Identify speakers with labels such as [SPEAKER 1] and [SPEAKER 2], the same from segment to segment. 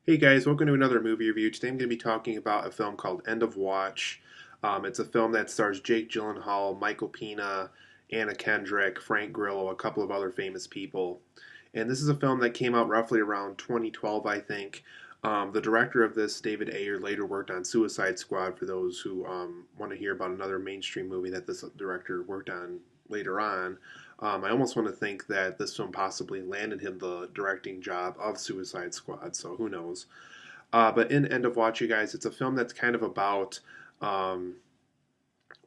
[SPEAKER 1] Hey guys, welcome to another movie review. Today I'm going to be talking about a film called End of Watch. It's a film that stars Jake Gyllenhaal, Michael Pena, Anna Kendrick, Frank Grillo, a couple of other famous people. And this is a film that came out roughly around 2012, I think. The director of this, David Ayer, later worked on Suicide Squad for those who want to hear about another mainstream movie that this director worked on later on. I almost want to think that this film possibly landed him the directing job of Suicide Squad, so who knows. But in End of Watch, you guys, it's a film that's kind of about um,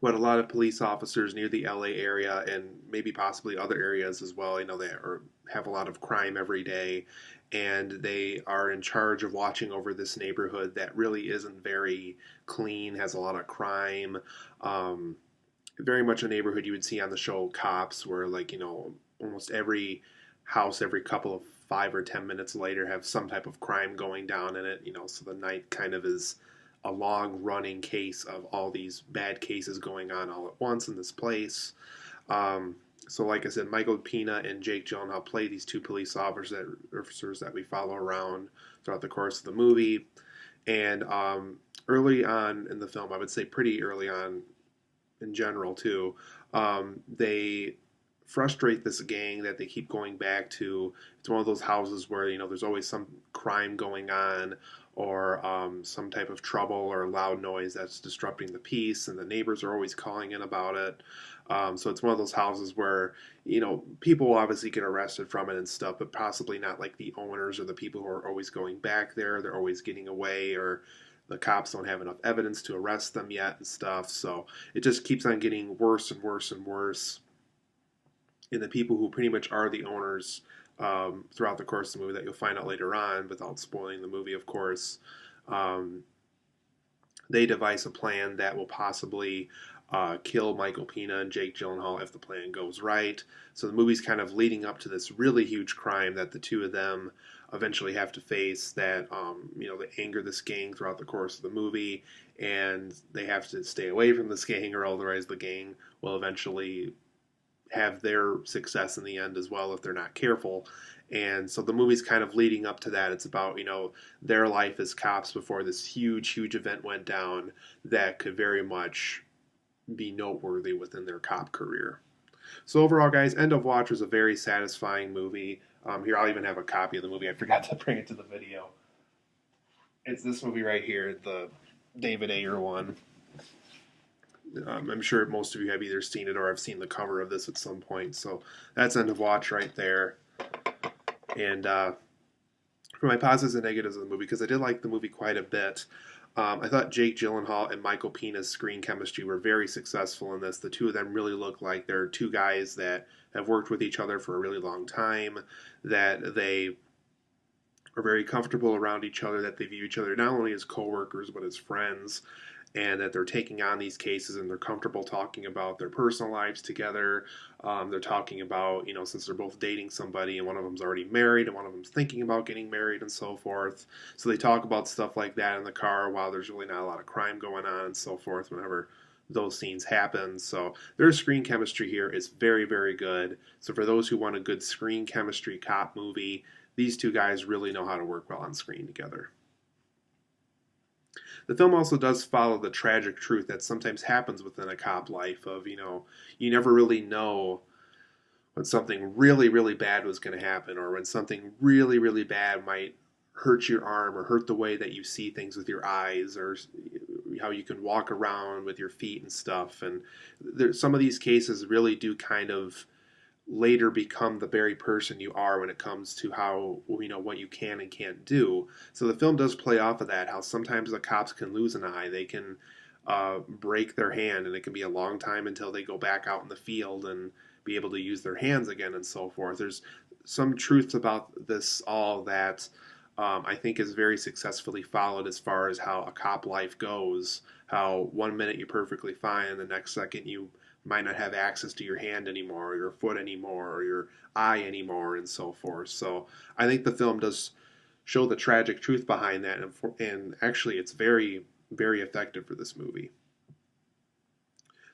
[SPEAKER 1] what a lot of police officers near the LA area and maybe possibly other areas as well, they have a lot of crime every day, and they are in charge of watching over this neighborhood that really isn't very clean, has a lot of crime. Um, Very much a neighborhood you would see on the show Cops, where almost every house, every couple of 5 or 10 minutes later, have some type of crime going down in it. So the night kind of is a long running case of all these bad cases going on all at once in this place. So, like I said, Michael Pena and Jake Gyllenhaal play these two police officers that we follow around throughout the course of the movie. And early on in the film, I would say pretty early on, in general too. They frustrate this gang that they keep going back to. It's one of those houses where there's always some crime going on, or some type of trouble or loud noise that's disrupting the peace, and the neighbors are always calling in about it. So it's one of those houses where people will obviously get arrested from it and stuff, but possibly not like the owners or the people who are always going back there. They're always getting away, or the cops don't have enough evidence to arrest them yet and stuff. So it just keeps on getting worse and worse and worse. And the people who pretty much are the owners throughout the course of the movie, that you'll find out later on, without spoiling the movie, of course, um, they devise a plan that will possibly kill Michael Pena and Jake Gyllenhaal if the plan goes right. So the movie's kind of leading up to this really huge crime that the two of them eventually have to face. That they anger this gang throughout the course of the movie, and they have to stay away from this gang, or otherwise the gang will eventually have their success in the end as well if they're not careful. And so the movie's kind of leading up to that. It's about, their life as cops before this huge, huge event went down that could very much be noteworthy within their cop career. So overall, guys, End of Watch was a very satisfying movie. Here, I'll even have a copy of the movie. I forgot to bring it to the video. It's this movie right here, the David Ayer one. I'm sure most of you have either seen it or have seen the cover of this at some point. So that's End of Watch right there. And for my positives and negatives of the movie, because I did like the movie quite a bit, I thought Jake Gyllenhaal and Michael Pena's screen chemistry were very successful in this. The two of them really look like they're two guys that have worked with each other for a really long time, that they are very comfortable around each other, that they view each other not only as coworkers but as friends, and that they're taking on these cases and they're comfortable talking about their personal lives together. They're talking about, since they're both dating somebody and one of them's already married and one of them's thinking about getting married and so forth. So they talk about stuff like that in the car while there's really not a lot of crime going on and so forth whenever those scenes happen. So their screen chemistry here is very, very good. So for those who want a good screen chemistry cop movie, these two guys really know how to work well on screen together. The film also does follow the tragic truth that sometimes happens within a cop life of, you never really know when something really, really bad was going to happen, or when something really, really bad might hurt your arm or hurt the way that you see things with your eyes, or how you can walk around with your feet and stuff. And some of these cases really do kind of later become the very person you are when it comes to how what you can and can't do. So the film does play off of that, how sometimes the cops can lose an eye, they can break their hand, and it can be a long time until they go back out in the field and be able to use their hands again and so forth. There's some truths about this all that I think is very successfully followed as far as how a cop life goes. How 1 minute you're perfectly fine, and the next second you might not have access to your hand anymore, or your foot anymore, or your eye anymore, and so forth. So I think the film does show the tragic truth behind that, and actually it's very, very effective for this movie.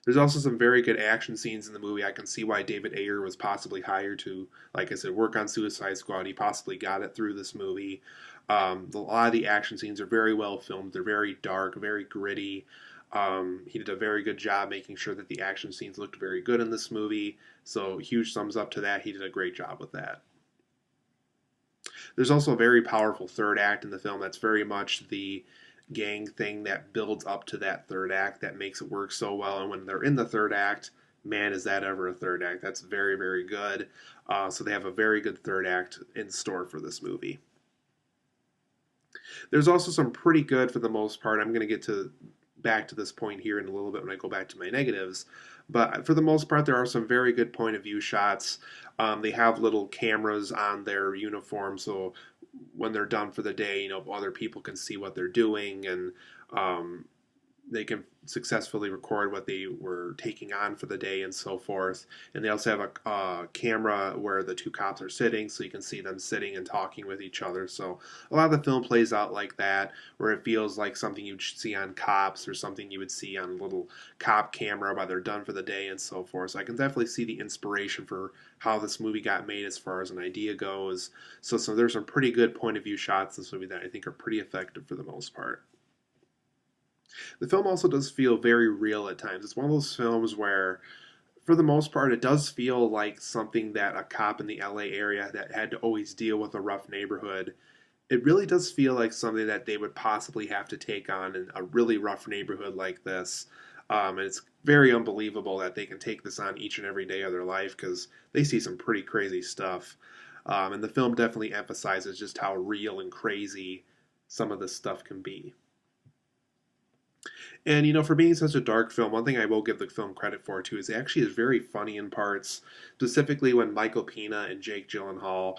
[SPEAKER 1] There's also some very good action scenes in the movie. I can see why David Ayer was possibly hired to, like I said, work on Suicide Squad. He possibly got it through this movie. A lot of the action scenes are very well filmed. They're very dark, very gritty. He did a very good job making sure that the action scenes looked very good in this movie. So huge thumbs up to that. He did a great job with that. There's also a very powerful third act in the film that's very much the gang thing that builds up to that third act that makes it work so well. And when they're in the third act, man, is that ever a third act? That's very, very good. So they have a very good third act in store for this movie. There's also some pretty good, for the most part. I'm going to get to back to this point here in a little bit when I go back to my negatives. But for the most part, there are some very good point of view shots. They have little cameras on their uniform, so when they're done for the day, other people can see what they're doing, and they can successfully record what they were taking on for the day and so forth. And they also have a camera where the two cops are sitting, so you can see them sitting and talking with each other. So a lot of the film plays out like that, where it feels like something you'd see on Cops or something you would see on a little cop camera while they're done for the day and so forth. So I can definitely see the inspiration for how this movie got made as far as an idea goes. So there's some pretty good point of view shots in this movie that I think are pretty effective for the most part. The film also does feel very real at times. It's one of those films where, for the most part, it does feel like something that a cop in the LA area that had to always deal with a rough neighborhood. It really does feel like something that they would possibly have to take on in a really rough neighborhood like this. And it's very unbelievable that they can take this on each and every day of their life because they see some pretty crazy stuff. And the film definitely emphasizes just how real and crazy some of this stuff can be. And for being such a dark film, one thing I will give the film credit for too is it actually is very funny in parts, specifically when Michael Pena and Jake Gyllenhaal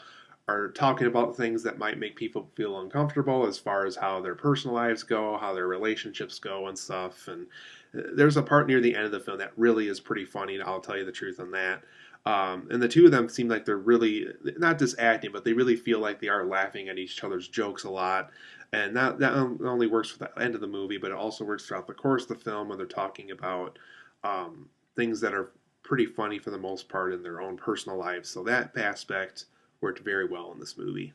[SPEAKER 1] are talking about things that might make people feel uncomfortable as far as how their personal lives go, how their relationships go, and stuff. And there's a part near the end of the film that really is pretty funny, and I'll tell you the truth on that. And the two of them seem like they're really not just acting, but they really feel like they are laughing at each other's jokes a lot. And that not only works for the end of the movie, but it also works throughout the course of the film when they're talking about things that are pretty funny for the most part in their own personal lives. So that aspect worked very well in this movie.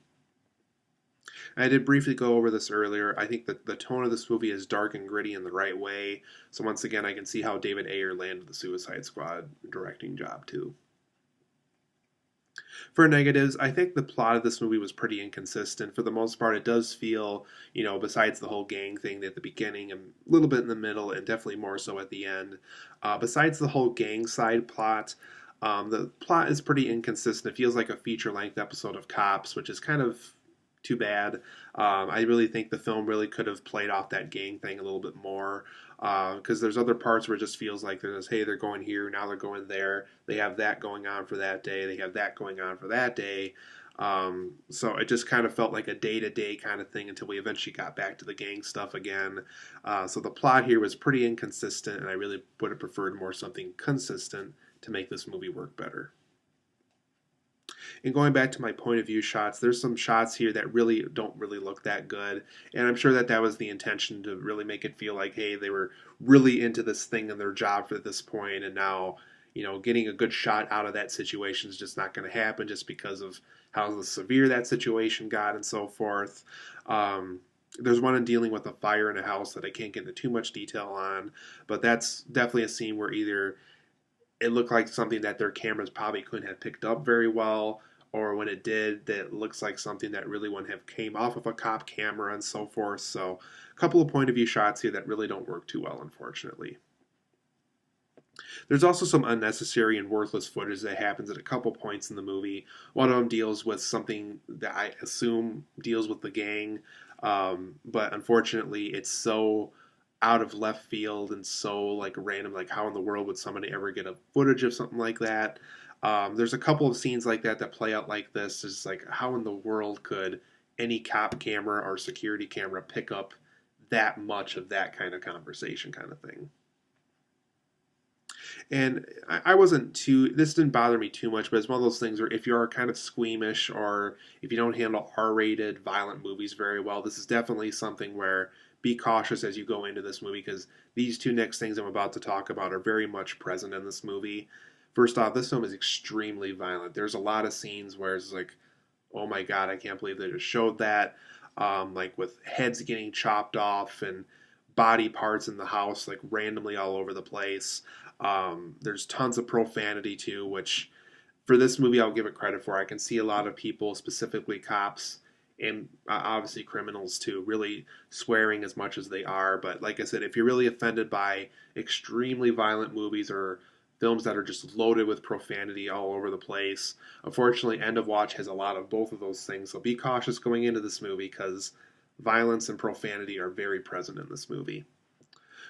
[SPEAKER 1] I did briefly go over this earlier. I think that the tone of this movie is dark and gritty in the right way. So once again, I can see how David Ayer landed the Suicide Squad directing job too. For negatives, I think the plot of this movie was pretty inconsistent. For the most part, it does feel, besides the whole gang thing at the beginning and a little bit in the middle and definitely more so at the end, besides the whole gang side plot, the plot is pretty inconsistent. It feels like a feature-length episode of Cops, which is kind of too bad. I really think the film really could have played off that gang thing a little bit more because there's other parts where it just feels like there's, hey, they're going here, now they're going there. They have that going on for that day. They have that going on for that day. So it just kind of felt like a day-to-day kind of thing until we eventually got back to the gang stuff again. So the plot here was pretty inconsistent, and I really would have preferred more something consistent to make this movie work better. And going back to my point of view shots, there's some shots here that really don't really look that good. And I'm sure that that was the intention to really make it feel like, hey, they were really into this thing and their job for this point, and now, getting a good shot out of that situation is just not going to happen just because of how severe that situation got and so forth. There's one in dealing with a fire in a house that I can't get into too much detail on, but that's definitely a scene where either it looked like something that their cameras probably couldn't have picked up very well, or when it did, that looks like something that really wouldn't have came off of a cop camera and so forth. So a couple of point of view shots here that really don't work too well, unfortunately. There's also some unnecessary and worthless footage that happens at a couple points in the movie. One of them deals with something that I assume deals with the gang, but unfortunately it's so out of left field and so like random. Like, how in the world would somebody ever get a footage of something like that? There's a couple of scenes like that that play out like this. It's like, how in the world could any cop camera or security camera pick up that much of that kind of conversation kind of thing? And I wasn't this didn't bother me too much, but it's one of those things where if you are kind of squeamish or if you don't handle R-rated violent movies very well, this is definitely something where be cautious as you go into this movie because these two next things I'm about to talk about are very much present in this movie. First off, this film is extremely violent. There's a lot of scenes where it's like, oh my god, I can't believe they just showed that. Like with heads getting chopped off and body parts in the house like randomly all over the place. There's tons of profanity too, which for this movie I'll give it credit for. I can see a lot of people, specifically cops and obviously criminals too, really swearing as much as they are. But like I said, if you're really offended by extremely violent movies or films that are just loaded with profanity all over the place, unfortunately, End of Watch has a lot of both of those things. So be cautious going into this movie because violence and profanity are very present in this movie.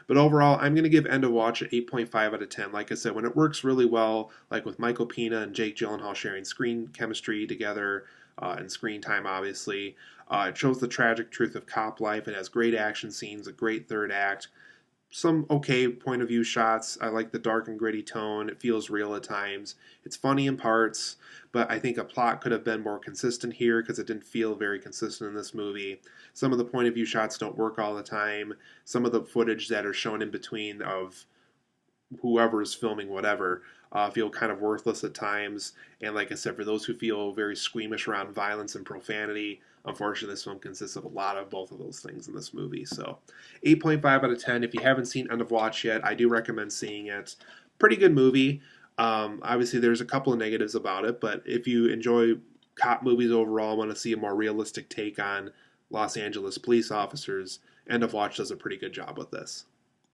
[SPEAKER 1] But overall, I'm going to give End of Watch an 8.5 out of 10. Like I said, when it works really well, like with Michael Pena and Jake Gyllenhaal sharing screen chemistry together and screen time, obviously, it shows the tragic truth of cop life. It has great action scenes, a great third act, some okay point of view shots. I like the dark and gritty tone. It feels real at times. It's funny in parts, but I think a plot could have been more consistent here because it didn't feel very consistent in this movie. Some of the point of view shots don't work all the time. Some of the footage that are shown in between of whoever is filming whatever feel kind of worthless at times. And like I said, for those who feel very squeamish around violence and profanity, unfortunately, this film consists of a lot of both of those things in this movie. So 8.5 out of 10. If you haven't seen End of Watch yet, I do recommend seeing it. Pretty good movie. Obviously, there's a couple of negatives about it, but if you enjoy cop movies overall, want to see a more realistic take on Los Angeles police officers, End of Watch does a pretty good job with this.